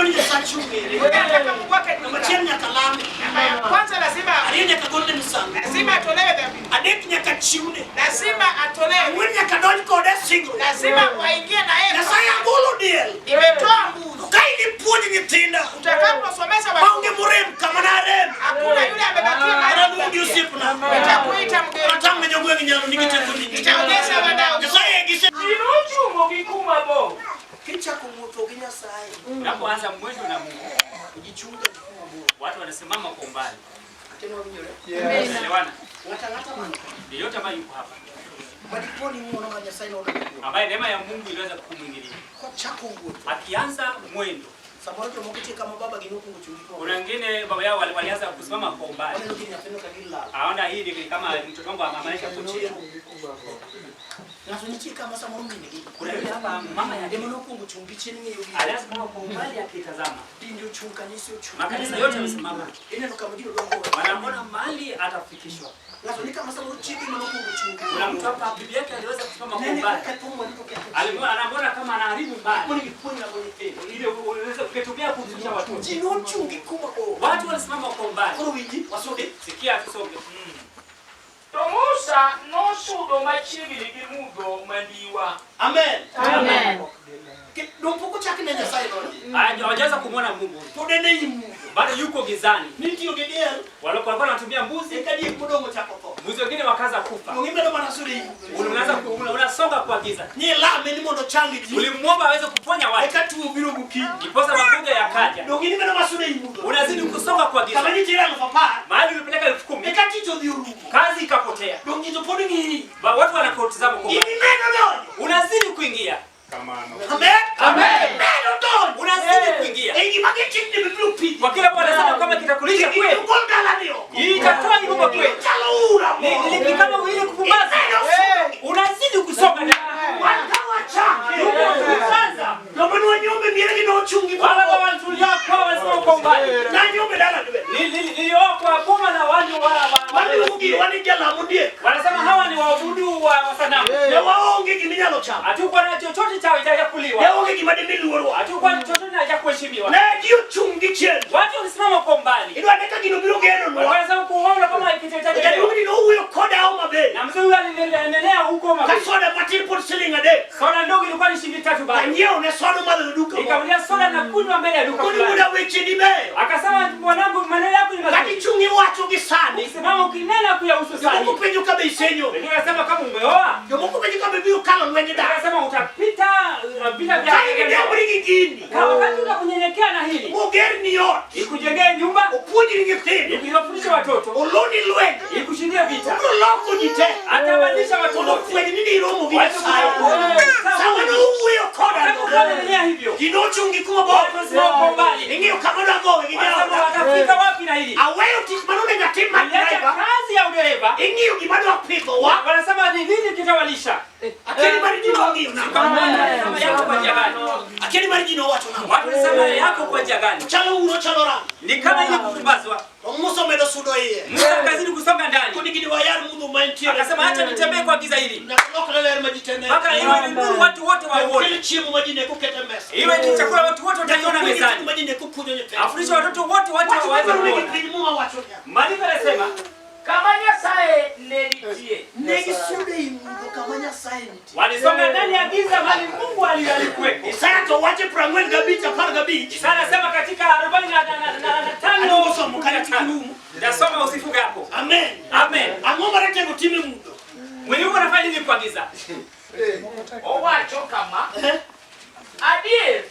ni sachungere. Unataka Mungu wake Na macheni ya kalamu. Kwanza lazima Aliye golden sun. lazima atolewe dhambi. Adek nyaka chiune. Lazima atolewe. Mwenye kadoni kode single. Lazima waingie na yeye. Na saya golo deal. Imetoa nguvu. Kaini puoni nitinda. Utakaposomesha watu. Maunge murem kama na rem. Hakuna yule amebakia na Ana mungi usiku na. Nitakuita mgeni. Natanga nyongwe nyalo nikitenduni. Nitaonyesha wadau. Saya gise. Inuchu mukikuma bo. Kicha kumuto ginya sai. Unapoanza mwendo na Mungu, Kujichunga kufuma bora. watu wanasimama kwa umbali. Tena winyore. Unaelewana? Ngata mana. Yeyote ambaye yuko hapa, Badiponi muona manya sai na ona. ambaye neema ya Mungu iliweza kumwingilia. Kwa chako nguo. Akianza mwendo, Saboro to mokiti kama baba ginuku nguchungiko. kuna wengine baba yao walianza kusimama kwa umbali. Wale ndio kinapenda kadila. Aona hii ni kama mtoto wangu amamaisha kuchia. Na tunichika kama sa mwangu ni. Kuna yule hapa mama ya Demo nuku nguchungichi ni yogi. alianza kama kwa umbali akitazama. Ndio chunka ni sio chunka. Makanisa yote yamesimama. Ina ndo kama ndio dongo. Wanaona mahali atafikishwa. Na tunika kama sa mwangu chiki nuku nguchungichi. Kuna mtu hapa bibi yake aliweza kusimama kwa Nene umbali. katumwa ndipo kiatu. Anaona kama anaharibu mbali. Mbona kiponi na kwenye Ile unaweza kutumia kufundisha watu. Jino chungi kuma ko. Watu wanasimama kwa umbali. Kwa wiji wasode. Sikia tusonge. Tomusa no sudo machibili gimudo mandiwa. Amen. Amen. Dompuko chake na Nyasaye no. Hawajaanza kumwona Mungu. Podene yimu. Bado yuko gizani. Niti ogedel. Walikuwa wanatumia mbuzi, Ekadi mudongo chako to. mbuzi wengine wakaanza kufa. Ngimbe ndo manasuri. Unasonga kwa giza. Ni la meni mondo changi ji. Ulimwomba aweze kuponya watu. Ekati ubiro muki. Iposa magonjwa yakaja. Ndo ngimbe ndo masuri yimu. Unazidi kusonga kwa giza. Kama ni jira ngopapa. Mahali ulipeleka 10,000. Ekati to diuru. Kazi ikapotea. Ndo ngito podi ngi. Watu wanakutazama kwa Ini umbali. neno ndo. Unazidi kuingia. Amen. Amen. Neno ndo. Unazidi kuingia. Engi mageti ni bibilu pidi. Kwa kila mmoja anasema kama kitakulisha kweli. Ugonga la ndio. Hii itatoa hivyo kwa kweli. Chalaura. Ni kama wili kupumbaza. Unazidi kusonga ndani. Wakawa chake. Kwanza. Nobani wa nyombe miele kino chungi. Wala watulia kwa wanasema kwa umbali. Na nyombe dala nwe. Niliokuwa boma na watu Wani ugi wani jala mundie. wanasema hawa ni waabudu wa sanamu. Ne waonge kiminyalo chama. Hatukuwa na chochote cha kuliwa. Ne waonge kimadini luorwa. Hatukuwa na chochote cha kuheshimiwa. Ne dio chungi chen. Watu walisimama kwa umbali. Ilo aneka kino biro geno nwa. Wanasema kuona kama ikitetea. Ujaduni no uyo koda au mabe. Na mzee huyu aliendelea huko mabe. Kasoda matiri pot selling ade. Soda ndogo ilikuwa ni shilingi 3 bali. Anjeo ne soda madhe duka. Nikamwambia soda na kunywa mbele ya duka. Kuni muda weche ni meyo. Akasema mwanangu maneno yako ni mazuri. Kati chungi watu gisani. Nisimama ukinena kuyahusu sana. Mungu penyo kabe isenyo. Nikasema kama umeoa. Mungu penyo kabe biyo kala nwende da. Nikasema utapita vita vya Kani ni ambrigi gini. wakati unakunyenyekea na hili. Mugeri ni yote. Ikujengee nyumba, Upuji ni ngitini. ikuwafundisha watoto, Uloni lwende. ikushindia vita. Ulo loko jite. Atabadilisha watu Ulo wote. kwenye nini iromo vile Watu sayo. Sawa na uwe yokoda. Unapokuwa hivyo, Gino chungi kuma bo. watu wasimama kwa umbali. Ingi ukamada go. Wanasema watafika wapi na hili? Aweyo tikmanune gatima Aliacha driver. kazi ya udereva. Ingi ukimada wapigo wa. Wanasema ni nini kitawalisha? Akeli marijino ngi una. Kama yako kwa njia gani? Akeli marijino watu na. Watu wanasema yako kwa njia gani? Chalo uro chalo ra. Ni kama ile kufumbazwa. Muso medo sudo iye. Musa kazini kusonga ndani. Kuni gidi wayari mudu mainti. Akasema acha nitembee kwa giza hili. Na kuloka lele majitene. Mpaka iwe ni nuru watu wote waone. Kili chimu majine kukete mesa. Iwe ni chakula watu wote wataiona mezani. Majine kukunyo nyepe. Afundisha watoto wote waweze kuona. Maandiko yanasema Kama Nyasaye neditie. Negi sude imundo kamanya sainti. walisonga ndani ya giza mali Mungu alikuwepo. Isaya to wache prangwen gabicha par gabichi. Sana sema katika 45 Alisoma kani tikulumu. Ndasoma usifuge hapo. Amen. Amen. Angoma rete kutimi mundo. Mwenye uko anafanya nini kwa giza? Owacho kama. Adie.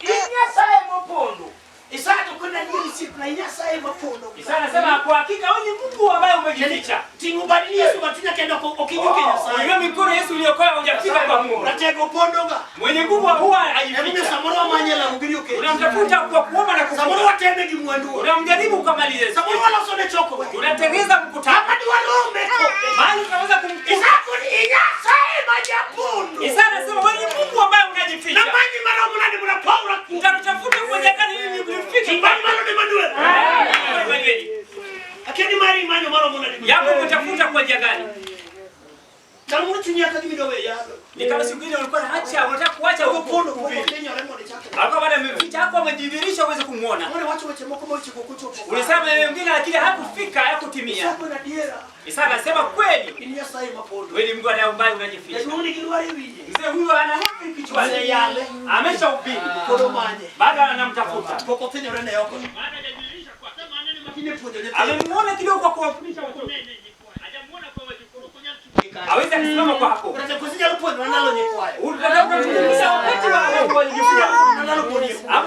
Nyasaye mopondo. Isaya to kuna nyiri siku na Nyasaye mapondo. Sana sema kwa hakika wewe ni Mungu ambaye umejificha. Tingu badili Yesu batinya kenda okinyuke Nyasaye. Hiyo mikono Yesu iliyokoa hujafika kwa Mungu. Natego pondoga. Mwenye nguvu huwa Emine hajificha. samoro manyela mugiriuke. Unamtafuta kwa kuomba na Samoro kufunga. watende gimwandu. Unamjaribu ukamalize. Samoro wala sode choko. Unatengeneza mkutano. Kama ni warome kope. Mahali unaweza kumkuta. Isaku ni Nyasaye majapondo. Isa anasema wewe ni Mungu ambaye unajificha. Na manyi mara munani muna paura. Mtamtafuta kwenye gani ili mfike. Kimbani mara ni manuwe. Akeni mari manyo mara munani. Yako kutafuta kwa njia gani? Tamuru chunya kagimi dowe yado. Ni kama siku ile ulikuwa unaacha, unataka kuacha huko Pondo kuvi. Kenya remo ni chake. alikuwa bado ameficha hapo Ulisema wengine lakini hakufika, hakutimia. Isa anasema kweli. Wewe ni Mungu anayeumba unajificha. Mzee huyu ana hapi kichwani yale. Ameshahubiri. Baada anamtafuta. Amemuona kidogo kwa kuwafundisha watoto. Hawezi kusimama kwa hapo. Unataka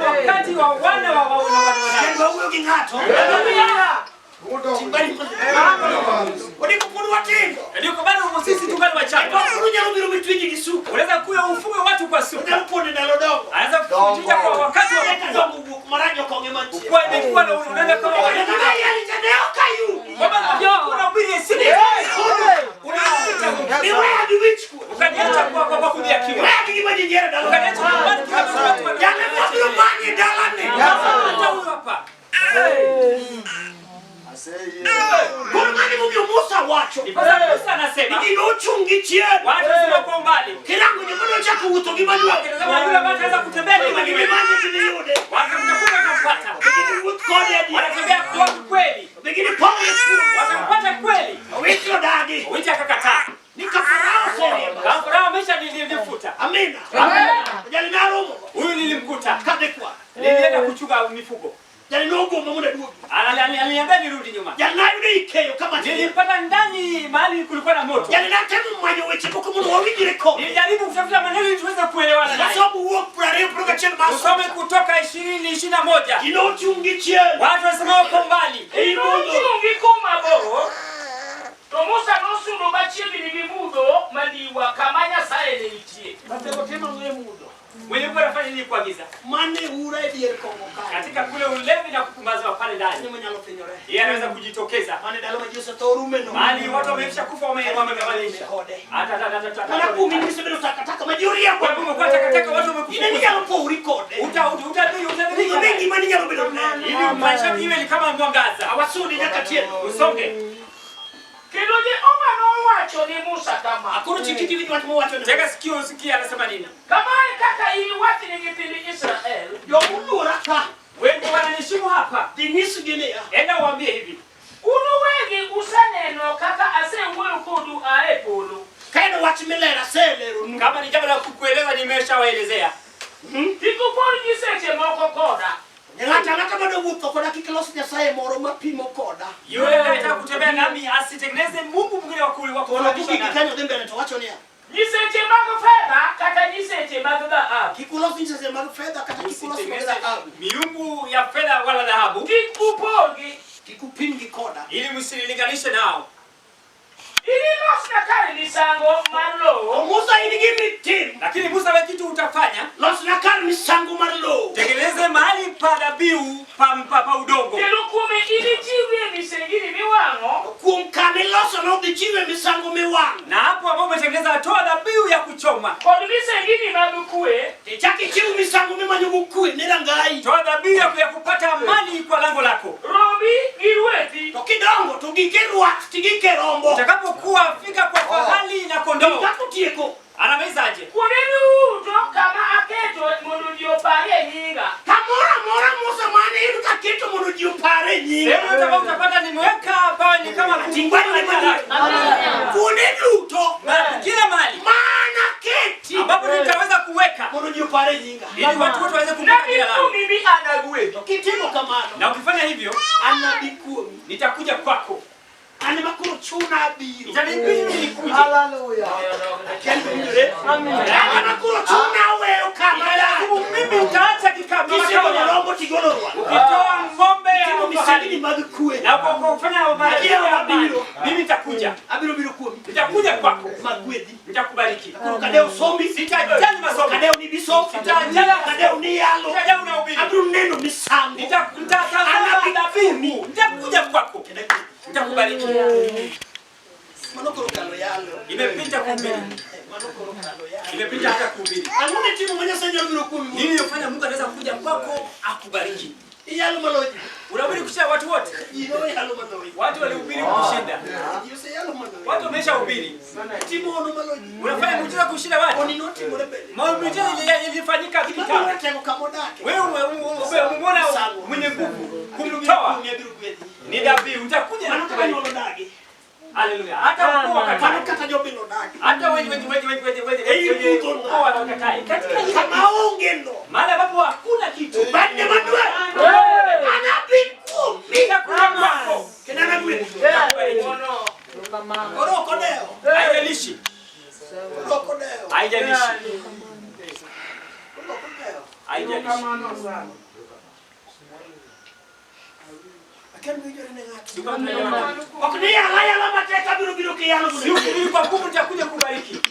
wakati wa wana wa ndio kwa bado sisi tungali wachanga. Unaweza kuya ufuge watu kwa suku. Anaweza kufuta kwa wakati wa kwa imekuwa na unaenda kama kuna ubiri sisi. Ukaniacha kwa kudia kiwa. Ukaniacha hapa. Kurumani mubyo Musa wacho. Musa anasema. Ndio chungichie. Watu sio kwa mbali. Kirango nyemono cha kuutogi mali wake. Kama yule ambaye anaweza kutembea ni mali wake. Yude. Watu mnakuta kumpata. Wanatembea kwa kweli. Begini pole school. Watampata kweli. Wito dadi. Wito akakataa. Nikafarao sema. Kafarao ameshanifuta. Amina. Amina. Jali naro. Huyu nilimkuta. Kadekwa. Nilienda kuchunga mifugo. Jali nogo mamuna duogi. Aliniambia nirudi nyuma. Jali nayo ni ikeyo kama nilipata ndani mahali kulikuwa na moto. Jali na temu mwanyo wechi kwa mwana wawili rekodi. Nilijaribu kutafuta maneno ili tuweze kuelewana. Na sababu uo prare proga cheni maso. Usome Kutoka 20:21. Kino chungichie. Watu wanasema wako mbali. Ino chungi koma bo. Tomusa nosundo bachibi ni bimudo mandiwa kamanya saele itie. Bateko tema ngwe mudo. Mwenye bora fanya nini kuagiza? Mane ura ndiye kongo kaya. Katika kule ulevi na kupumbaza pale ndani. Ni mwenye alofinyore. Yeye anaweza kujitokeza. Mane dalo majiso torume no. Mali watu wamesha kufa wamegawanyisha. Hata Mwana kumi ni sebe utakataka majuri ya kwa Mungu kwa takataka watu wamekufa. Ni yalo po urikode. Utadili. Mengi mani yalo bilo. Ili maisha iwe ni kama mwangaza. Awasudi nyakati yenu. Usonge. Kidoje oma no wacho ni Musa kama. Akuru chikiti vitu watu wacho. Tega sikio usikie anasema nini? Kama kaka hii watu ni kipindi Israel. Yo mundu raka. Wengi wananishimu hapa. Dinisu genea. Enda uambie hivi. Unu wengi usaneno kaka ase wewe kodu aepolo. Kaina watu melera selero. Kama ni jambo la kukueleza nimeshawaelezea. Tikupori jiseche moko koda. Ngata bado wuto koda kikilosi nyasaye moro mapimo koda. Yule anataka kutembea nami asitengeneze Mungu mwingine wa kufuatisha. Kikanyo dembe na wacho nia. Jiseche mago fedha kata jiseche mago dhahabu. Kikulosi nyasaye mago fedha kata kikulosi mago dhahabu. Miungu ya fedha wala dhahabu. Kikupogi kikupingi koda. Ili msinilinganishe nao. Ili losna kari misango marlo. Musa inigimi tim. Lakini Musa wewe kitu utafanya. Losna kari misango marlo. Tengeneze mahali pa dhabihu pa udongo. Telukume ili jiwe misengini miwango. Kumkane loso na ubijiwe misango miwango. Na hapo ambapo umetengeneza toa dhabihu ya kuchoma. Kodi misengini mabukue. Chaki chivu misango mimanyo bukue nera ngai. Toa dhabihu ya kupata amani kwa lango lako. Robi girueti. Tokidongo tugikerwa tigike rombo. Utakapokuwa fika kwa fahali na kondoo. Takutieko. Anawezaje? Kunenu to kama aketo monudio pare nyinga. Mora Musa mane ilu kaketo monudio pare nyinga. Leo utapata utapata nimeweka hapa ni kama tingwani ni mali. Kunenu to kila mali. Mana keti. Ambapo nitaweza kuweka monudio pare nyinga. ili watu wote waweze kupata jina langu. Mimi anague. Kitimo kamano. Na ukifanya hivyo, anabikuwa nitakuja kwako. Ani makuru chuna biyo. Itanibidi nikuje. Hallelujah. Amen. Ani makuru chuna wewe kama mimi utaacha kikabila kama rombo tigolorwa. Ukitoa ng'ombe ya misali madukue. na kwa kufanya mabadiliko ya biyo, mimi nitakuja. Abiro kuomi. Nitakuja kwako. Magwedi. Nitakubariki. Kadeo sombi. Sitajali masomo. Kadeo ni biso. Sitajali kadeo ni yalo. Sitajali na ubiri. Abiro neno misango. Nitakutazama dhabihu. Nitakuja kwako. Nitakubariki. Manokoro kalo yalo. Imepita kuhubiri. Manokoro kalo yalo. Imepita hata kuhubiri. Angone timu mwenye sanya biro kuomi. Nini yofanya Mungu anaweza kuja kwako akubariki? Iyalo maloji. Unahubiri kushinda watu wote. Ino yalo maloji. Watu walihubiri kushinda. Yose yalo maloji. Watu wameshahubiri. Timo ono maloji. Unafanya muujiza kushinda watu. Oni noti morebele. Muujiza ilifanyika kitambo. Temo kamodake. Wewe umeona mwenye nguvu kumtoa ni David. Utakuja na kukubali. Haleluya. Hata ukoo wakataka Kata jobilo dake. hata wewe ukoo wakataka. Katika hii Kama ongendo. mahali ambapo hakuna kitu. Bande madwe. Anapiku. Bila kwako. Kenana gwe. Oroko deo. Haijalishi. Oroko deo. Haijalishi. Oroko deo. Haijalishi. Akan bujore ngati. Tukamwona. Okunia haya la mateka biru ke yalo Sio kuli kwa nguvu nitakuja kubariki.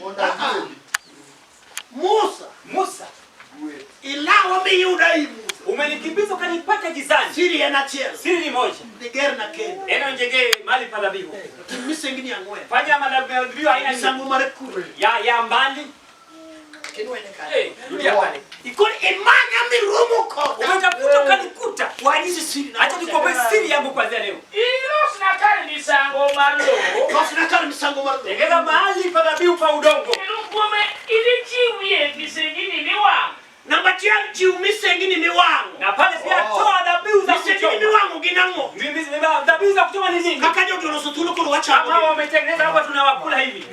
Musa. Ilawa mi yuda imu. Umenikimbiza ukanipaka gizani. Siri ya nachelo. Siri ni moja. Diger na kendo. Eno njenge mali pa dhabihu. Misengini ya ngwe. Fanya madhabihu aina ni Sangu marekuru. ya mbali. Kinwene kale. Rudia pale. Ikoni imanya mirumu ko. Umetafuta ukanikuta. Wajisi siri na. Acha nikwambie siri yangu kwanza leo. Ilo sinakari ni sango malo. Kosi na kale misango marumu. Tengeza mahali pa dhabihu pa udongo. Ilukume ili chiwiye visengini miwangu. Namba tia jiu misengini miwangu. Na pale pia toa dhabihu za Misengini kuchoma. miwangu ginango. Dhabihu za kuchoma ni nini? Kakajo giroso tuluko wacha. Kama wametengeneza hapa tunawakula hivi.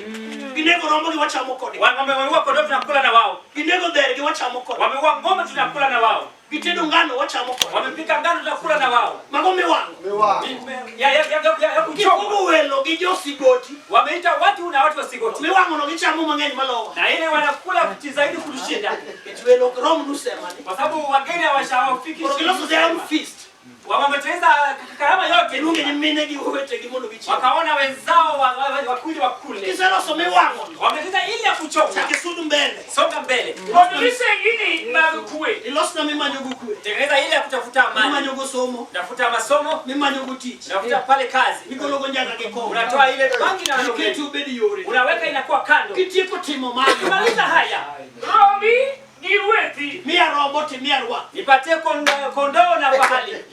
Ginego rombo giwacha mokoni. Wameua kondoo tunakula na wao. Ginego dere giwacha mokoni. Wameua ng'ombe tunakula na wao. Gitedo ngano wacha mokoni. Wamepika ngano tunakula na wao. Magome wangu. Ya kuchoma. Kikubu welo gijosi goti. Wameita watu na watu wasigoti. Miwangu no gichamu mangeni malowa. Na ile wanakula zaidi kutushinda. Welo rom nusemani. Kwa sababu wageni hawashawafiki. Orogiloso their own feast. Wametengeneza karama yote. Ilunge ni mine giwete gimono bichi. Wakaona wenzao wakule. Kiselo so miwangu. Wametengeneza ile ya kuchoma. Takisudu mbele. Songa mbele. Kono visengini malukuwe. Ilosi na mima nyugukwe. Tengeneza ile ya kutafuta Mima amani. nyugu somo. Tafuta masomo, Mima nyugu teach. tafuta pale kazi. Mikologo njaga kiko. Unatoa ile bangi na wanaume. Kitu bedi yore. Unaweka inakuwa kando. Kitiko timo mali. Maliza haya. Romi giweti. Mia roboti mia rwa. Nipatie kondoo na fahali.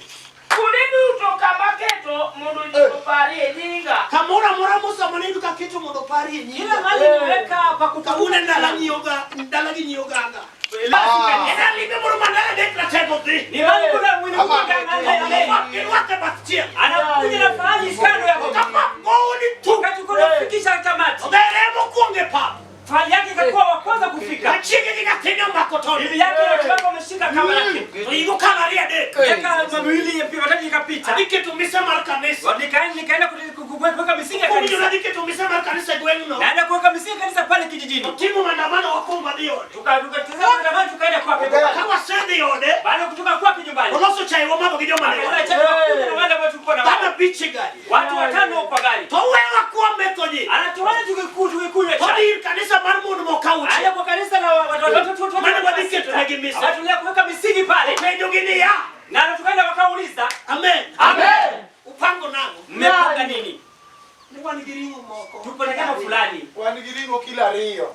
Kulidu toka maketo mundu jikopari ninga. Kamora mora musa manindu ka kitu modo pari nyinga. Kila mali niweka pa Kabune ndalangi nyoganga. Ena libe moro mandala dekla table thi. Ni mali kuna mwini kujenga Ilwate bastia. anakuja na fahali kando ya Kapa goni tu. wakati kunafikisha tamati. Oberemo kuonge pa. Fahali yake ikakuwa wa kwanza kufika. Achige kikatenga makotoni. Bibi yake watu wameshika kama yake. Igo kala ria dek. Miaka mawili yapita ikapita. Adike tumisa mar kanisa. Nikaenda kuweka misingi ya Kumi jona kanisa. adike tumisa mar kanisa gwengno. Naenda kuweka misingi ya kanisa pale kijijini. Timu maandamano wakomba dio. Tukatazama maandamano tukaenda kwake. Kama sende yode. Baada ya kutoka kwake nyumbani. Oloso chai wa mabo kijoma Akaenda ne. chakula na wale ambao tulikuwa na Bana wao. bichi gari. Watu watano kwa gari. Towewa kuwa metodi. Anatoana tukikunywa chai. Todi kanisa marmuno mokauchi. Aje kwa kanisa la watu. Mana wadike tulegimisa. Watu leo kuweka misingi pale. Mejo gini ya. Na tukaenda wakauliza, Amen. Amen. Upango nango. Mmepanga nini? Ni wani giringo moko. Tupo na jambo fulani. Wanigiringo kila rio.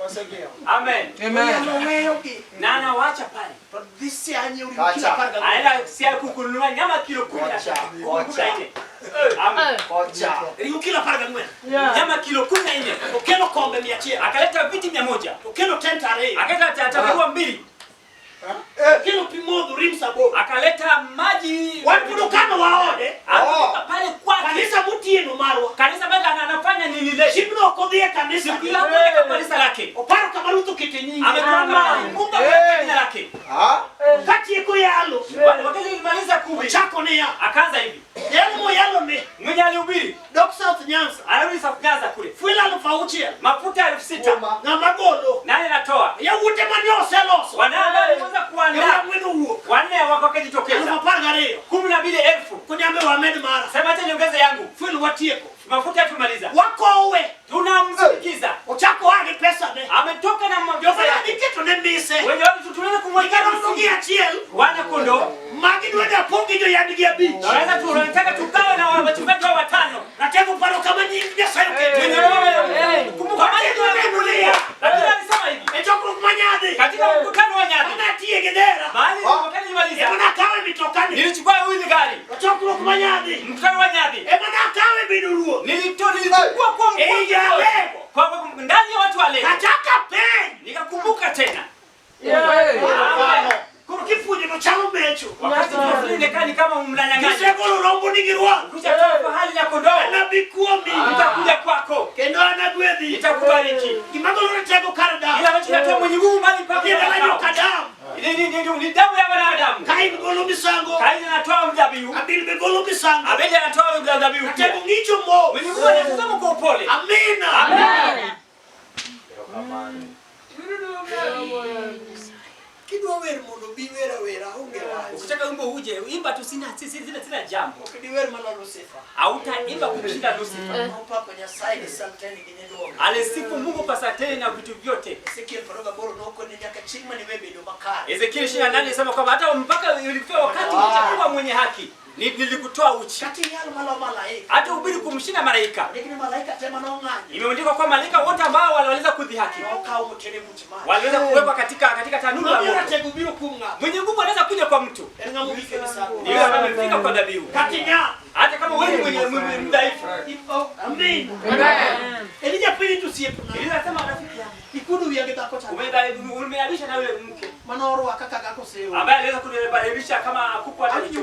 Wasegeo. Amen. Amen. Na anawaacha pale. But this year uri Kacha. kila parga. Anaenda siku kununua nyama kilo 14. Amen. Kocha. Uri kila parga mwe. Nyama kilo 14. Okelo kombe 100. Akaleta viti 100. Okelo tenta re. Akaleta tabarua 2. Okelo pimodo rimsa bo. Akaleta maji. Watu kano waode. Akatoka pale kwake. Kanisa mutieno marwa. Kanisa bado anafanya nini leo? Shibno kodhia kanisa. Kila mmoja kwa kanisa lake. Oparo kamaruto kete nyingi. Amekwama Mungu kwa jina lake. Kati yako yalo. Wakati alimaliza kuhubiri. Chako ne ya. Akaanza hivi. Yalo mo yalo ne. Mwenye alihubiri. Dok South Nyanza. Anarudi South Nyanza kule. Fuela lo fauchia. Mafuta 6,000. Na magolo. Nani anatoa? Ya ute manyo seloso. Wanao walianza Ya kuandaa. mwenu huo. Wanne wakajitokeza. Alfa parga reo. 12,000. Kunyambe wa med mara. Sema hata nyongeza yangu. Fuela watieko. Mafuta tumaliza. Wakowe. Tunamsikiza. Ochako hage pesa ne. Ametoka na Yo mafuta fanya yake. diketo ne mbise. Wenye watu tunaweza kumwekea Ikarondo msingi. achiel. Wana kondoo. Magi dwede apongi jo yadgi abich. Tunataka tugawe na wachungaji wa 5. Natego paro kama nyingi nyasayo kete. Wenye wewe. Kumbuka maji tunakulia. Lakini alisema hivi. Echokro kumanyade. Katika mkutano wa Nyadhi. Ana tie gedera. Mahali wakati nimaliza. Ebona kawe mitokani. Nilichukua hili gari. Wachokuro kumanyadi. Mkutano wa Nyadhi. Emana kawe biduruo. Nilichukua kwa Lego. Kwa ndani ya watu wale. Kataka pen. Nikakumbuka tena. Kurukifuje mchalo mecho. Wakati tunafanya kama mnanyang'anya. Kisegolo rombo nigirwa. Kuja kwa hali ya kondoo. Anabikuwa mimi. Nitakuja kwako. Kendo anagwedhi. Nitakubariki. Kimagolo natego karada. Ila wewe unatoa mwenye nguvu mali pako. Kidala nyoka damu. Ni damu ya wanadamu. Kaini golo misango. Kaini anatoa mzabibu. Abili begolo misango. Abeli anatoa mzabibu. Natego ngicho mo. Mwenye nguvu anatazama kwa upole. Amina. Amen. Kidwa wer mondo biwera wera unge wazi. Ukitaka wimbo uje, imba tu sina jambo. Ukidiwer malalo sifa. Hautaimba kumshinda Lucifer. Papa Nyasaye ni samteni ginyendo. Alisifu Mungu pasateni na vitu vyote. Ezekiel paroga boro noko ni nyaka chima ni wewe ndo makari. Ezekiel 28 anasema kwamba hata mpaka ulifika wakati utakuwa mwenye haki. Nilikutoa uchi. Kati yalo malaika. Hata ubiri kumshinda malaika. Lakini malaika tema na onganya. Imeandikwa kwa malaika wote ambao waliweza kudhihaki. Waka umtene mtima. Waliweza kuwekwa katika tanuru la moto. Mwenye nguvu anaweza kuja kwa mtu. Ni yule ambaye amefika kwa dhabihu. Katinya. Hata kama wewe mwenye mdhaifu. Amen. Amen. Elija pili tusiepo. Elija sema rafiki yangu. Ikudu yake tako cha. Umeabisha na yule mke. Manoro akaka kako seo. Ambaye aliweza kunibadilisha kama kuku hata hicho.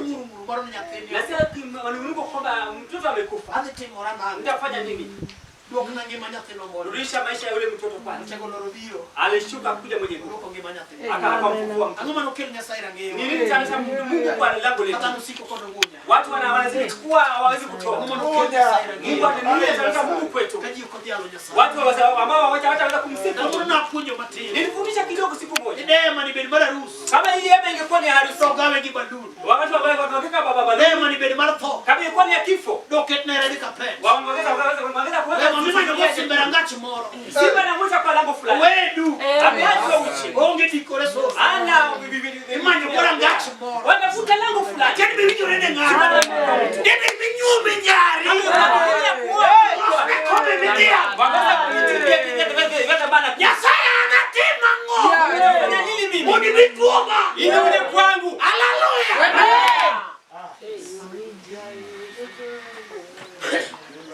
Baro nyakeni. Na sasa wanungo kwamba mtoto amekufa. Hadi timu rana. Nitafanya nini? Ndio kuna ngema tena mbona. Rudisha maisha ya yule mtoto kwanza. Chako lorobio. Alishuka kuja mwenye nguvu. Kwa ngema tena. Akamfufua mtu. Angoma nokeli Nyasaye rangeyo. Nini chanza Mungu kwa lango letu. Hata usiku kwa ngonya. Watu wanazichukua hawawezi kutoa. Mungu ananuia chanza Mungu kwetu. Kaji uko dialo Nyasaye. Watu ambao hawataweza kumsifu. Mungu na kunyo matini. Nilifundisha kidogo siku moja. Neema ni bedi mara ruhusa. Kama ile hapa ingekuwa ni harusi. Togawe kibanduni. Wakati ambao wanataka baba neema ni bedi mara to. Kama ilikuwa ni ya kifo. Doket na redi kapet. Waongeza Neema simbera ngachi moro. Simba na mwisho kwa lango fulani. Wedu. Ameacha uchi. Onge dikore so. Ana imani bora ngachi moro. Wanafuta lango fulani. Acheni bibi jore ngara. Dede binyume nyari. Kome bidia. Wakaanza kunitimbia kinyata bana. Nyasaye anatima ngo. Unafanya nini mimi? Mudi bituoma. Ile ule kwangu. Haleluya.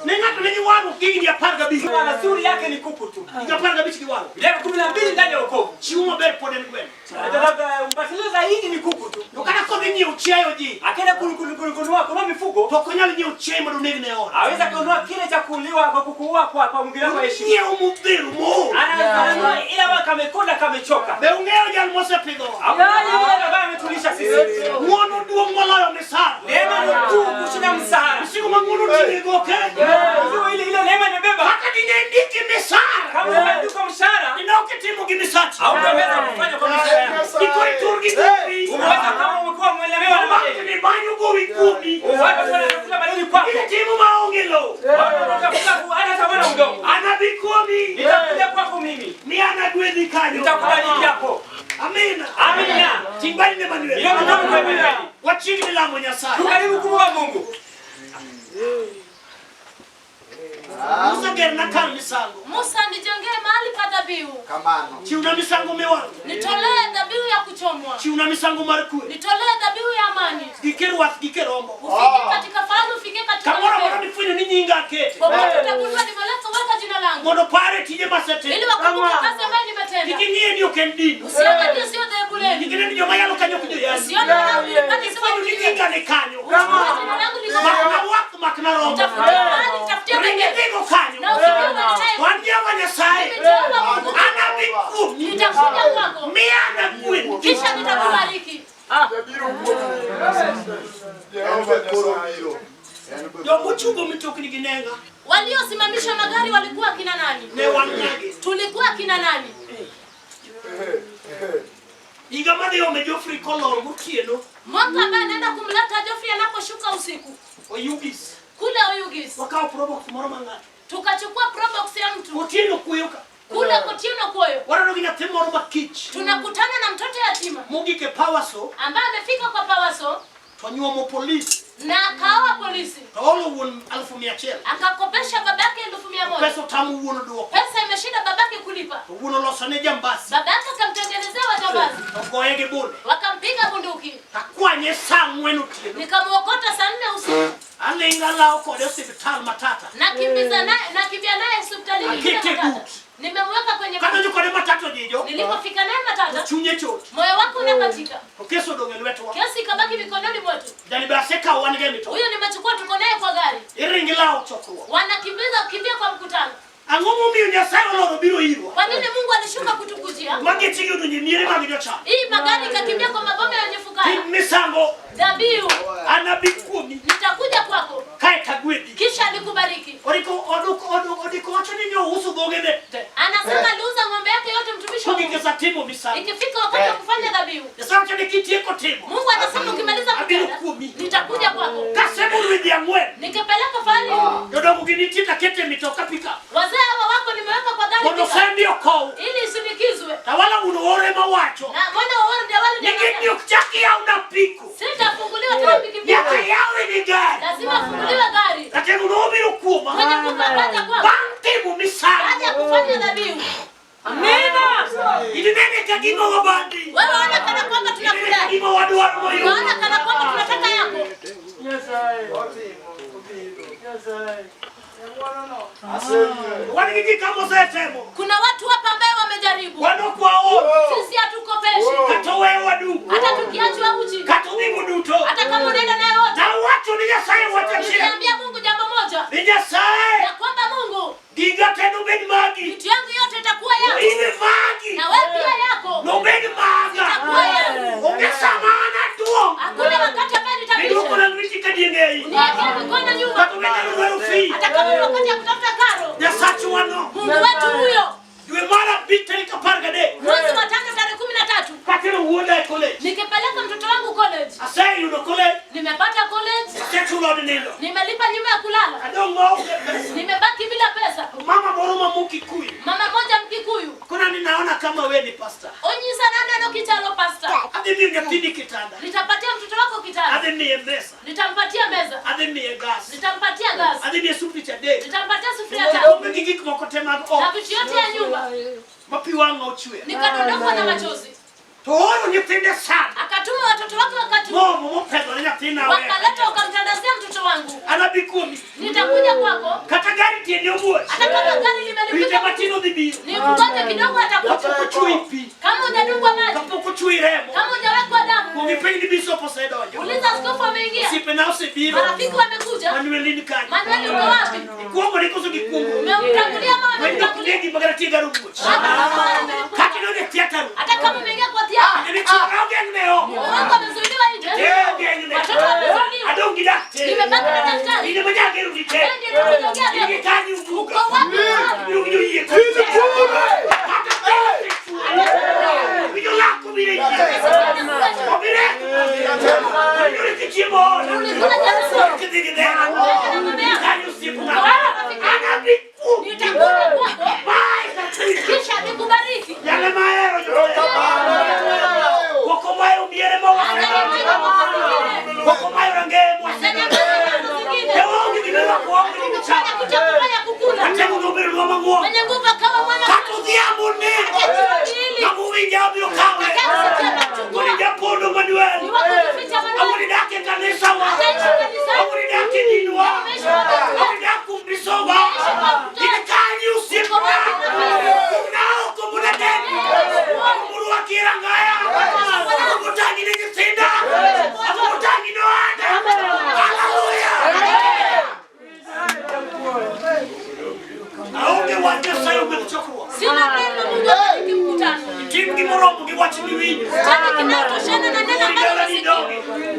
Nenga tunenyi wangu kingi ya parga bichi. Kwa suri yake ni kuku tu. Ika parga bichi ni wangu. Miaka 12 ndani ya wokovu. Chiuma bere pode ni kwenu. Mpatiliza hii ni kuku tu. Nukana kobi nye uchiayo ji. Akenda kununua mifugo. Tokonyali nye uchiayo madunegi na yona. Aweza kununua kile cha kuliwa kwa kukuua kwa mwingine kwa heshima. Nye umubiru mo. Ananunua ila wa kamekonda kamechoka. Beungeo jali mose pido. Ambaye ametulisha sisi. Mwono duo mwalayo mesara. Neema ni kuu kushinda msahara. Siku mangunu tini goke. Ile neema imebeba. Haka dinendiki mesara. Kama umeandika mshahara. Ninaoke timu gimisati. Hautaweza kufanya kwa mshahara. Ikoi turgi kubi. Unaweza kama umekuwa mwelemewa na madeni. Ni banyu gowi kubi. Watu wanatafuta madeni kwako. Ile timu maongelo. Watu wanatafuta hata tamana udongo. Anabikomi. Nitakuja kwako mimi. Ni anagwedi kanyo. Nitakubariki hapo. Amina. Amina. Timbali ne manuel. Ile mdomo kwa Biblia. Wachini ni lamo Nyasaye. Tukaribu kumwa Mungu. Musa gerna kan misango. Musa nijengee mahali pa dhabihu. Kamano. Chi una misango mewangu. Nitolee dhabihu ya kuchomwa. Chi una misango marikue. Nitolee dhabihu ya amani. Gikeru wat gikerombo. Ufike katika fahari, ufike katika Kamora mbele. mono nifunyo ni nyinga kete. Popote utagundua nimeleta weka jina langu. Mono pare tije masete. Ili wakumbuke kazi ambayo nimetenda. Kikingie ndio kendini. Usiangalie sio dhehebu lenu. Kikine ndio mayalo kanyo kujo yani. Usione wangu kati sio Kifanyo ni nyinga ne kanyo. jina langu liko. Makna wak makna rombo. Tafutia mahali, tafutia Ringe pengine. digo kanyo. Na usijiunge naye. Wandia wa Nyasaye. Nimejiunga Mungu. Anabiku. Nitakuja kwako. Miana kwenu. Kisha nitakubariki. Yo muchugo mitoki niginenga. Waliosimamisha magari walikuwa kina nani? Ne wangage. Tulikuwa kina nani? Igamade yo me Geoffrey Kolor mutieno. Mwaka ambaye anaenda kumleta Geoffrey anaposhuka usiku. Oyugis. Kule Oyugis. Wakao probox moro mangati. Tukachukua probox ya mtu. Mutieno kuyoka. Kule Kotieno Koyo. Warano gina temoro makich. Tunakutana na mtoto yatima Mugike power so. ambaye amefika kwa Pawaso. Twanyuwa mo police. Na akaoa polisi. Kaolo won 1100. Akakopesha babake 1100. Pesa tamu wono do. Pesa imeshinda babake kulipa. Wono losane jambasi. Babake akamtengenezea wajambazi. Ogoyege bone. Wakampiga bunduki. Takwanye saa mwenu tino. Nikamwokota saa 4 usiku. Alinga lao kwa hospital Matata. Nakimbia naye hospitalini Matata. Nimemweka kwenye Kana yuko na Matata jijo. Nilipofika naye Matata. Chunye chote. Moyo wako unakatika. Keso donge lwetu. Kesi kabaki mikononi mwetu. Dani baseka wanige mito. Huyo nimechukua tuko naye kwa gari. Iringi lao chokwa. Kimbia kwa mkutano. Angomo mbi Nyasaye loro biro hiro. Kwa nini Mungu alishuka kutukujia? Mage chigi unyimire magido cha. Hii magari kakimbia kwa mabome ya nyefukara. Misango. Dhabihu. Anabikumi. Nitakuja kwako. Kai kagwedi. Kisha nikubariki. Odiko wacho ni nyo usu bogede. Anasema aliuza ng'ombe yake yote mtumishi wa Mungu. Kugeza timo misango. Ikifika wakati wa kufanya dhabihu. Nyasaye wacho ni kitieko timo. Mungu anasema ukimaliza kutenda nitakuja kwako. Kasemu rudi angwe. Nikipeleka fahari. Dodogo ginitita kete mitoka pika. Wazee hawa wako nimeweka kwa gari Kono sendio kou. ili isinikizwe. Tawala unuore mawacho. Na mbona uone wale Nigeni ukchaki ya unapiku. sitafunguliwa tena pikipiki. Yaka yawe ni gari. Lazima afunguliwe gari. Lakini unobi ukuma. Mwenye kupakaja kwako. Bantimu misango. Haja kufanya dhabihu. Amina. Idinene kagima wabandi. Wewe ona kana kwamba tunakudai. Kagima waduwaru moyo. Unaona kana kwamba tunataka yako. Wanigiji kamo zetemo. Kuna watu hapa ambao wamejaribu. Wano kwa o. Sisi hatukopeshi. Katowe wadu. Hata tukiachwa uchi. Katubimu duto. Hata kama unaenda naye wote. Na watu ni Nyasaye watachia. Niliambia Mungu jambo moja. Ni Nyasaye. Ya kwamba Mungu Giga tenu bedi magi. vitu yangu yote itakuwa yako. Iwe magi. Na wewe pia yako. No bedi maga. Itakuwa yako. Ungesamana tuo. Hakuna wakati ambao Nduko nitabisha. na nwiti kadingei. Niwekea mikono nyuma. Katumeta nuweru fi. Hata kama ni wakati ya kutafuta karo. Nyasachu wano. Mungu wetu huyo. Yue mara biteri kapargade. Mwezi wa 5 tarehe 13. Katero uoda college. Nikipeleka mtoto wangu college. Asay yuno college. Nimepata college. Setu lodi nilo. Nimelipa nyumba ya kulala. Adongo. Nimebaki bila pesa. Mama boroma muki kuyu. Mama moja Mkikuyu. Kuna ninaona kama we ni pastor. Onyi sana neno kitalo pastor. Ade mimi ngapindi kitanda. Nitapatia mtoto wako kitanda. Ade ni meza. Nitampatia meza. Ade ni gas. Nitampatia gas. Ade ni supi cha day. Nitampatia sufuria tatu. Ngiki kumokotema Na ko. vitu yote ya nyumba. Mapi wangu uchwe. Nikadondoka na machozi. Toyo nipende sana. Akatuma watoto wake wakati Momo mopendo ni nyatina we. wakaleta wakamtandazia mtoto wangu. Anabikumi. Nitakuja kwako. Kata gari tiende uwe. Hata kama gari Rite limelipika. matino dibi. Nikungoje kidogo atakuja. Kuchuipi. Kama hujadungwa maji. Kuchuiremo. Kama hujawekwa damu. Ungipendi biso posedojo. Uliza askofu ameingia. Sipe na usibiro. Marafiki wamekuja. Manuelini kani. Manuel uko wapi? Kuongo niko so gikungu. Umemtangulia ama Wendo umemtangulia? kulegi magara tiga rumu. Kati node theater. Hata kama umeingia kwa tiara. Ni chorauge neo. Mungu amezuiliwa nje. Watoto wamezuiliwa. Adongi dakte. Nimebaki na daktari. Ine manyage rudite. Ndio tunaongea Ine leo. kani uvuga. Uko wapi? Yuyu iye. Yuyu lako bile iye. Obile. Yuyu kichimo. Ulikuwa jana. Kidigide. Kani usiku na. Anabiku. Nitakuja kwako. Bye. Kisha nikubariki. Yale maero yote. Wako mayo miere mawa. Wako mayo range mwa. Ewo ngidibela kuongo ni mchana. Atengu nobero lwa manguo. Mwenye nguvu akawa mwana. Katu diamune. Namuvinja obiro kawe. Mulinja pondo Manuel. Amuni dake kanisa wa. Amuni dake dinwa. Amuni dake umbisoba. Inikani usiku. Unao kumuna deni. Amuru wakira ngaya. Amutangi ni jisinda. Amutangi noanda. Hallelujah. Aunge wanja sayo melichokwa. Sina neno Mungu abariki mkutano. Timu kimoromo kiwachi miwini. Tena kinatoshana na neno ambalo unasikia.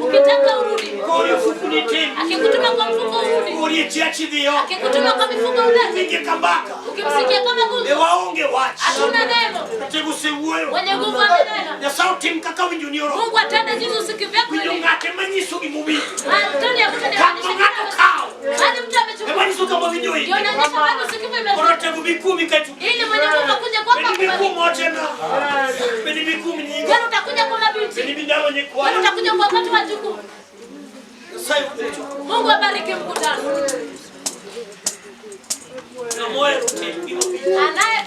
Ukitaka urudi. Kore fukuni timu. Akikutuma kwa mfuko urudi. Kore chiachi dio. Akikutuma kwa mifuko ulete. Minge kambaka. Ukimsikia kama Mungu. Ewaonge wachi. Hatuna neno. Tegu sewuyo. Mwenye nguvu amenena. Ya sauti mkaka winjunioro. Mungu atende jinsi usikivyako Winjo ili. ngate manyiso gimubi. Tani ya kutani ya Kama manisha. ngato kao. Hadi mtu amechukua. Emanyiso kama winjo hii. Ndio naonyesha bado usikivu Kora imefika. tegu mikumi kaitu. Ili mwenye nguvu akuje kwako Beni akubariki. mikumu ochena. Beni mikumi nyingo. Wewe utakuja kwa Beni mabinti. mindalo nyekwa. Wewe utakuja kwa wakati wa jukumu. Mungu abariki mkutano. Na moyo utembi. Anaye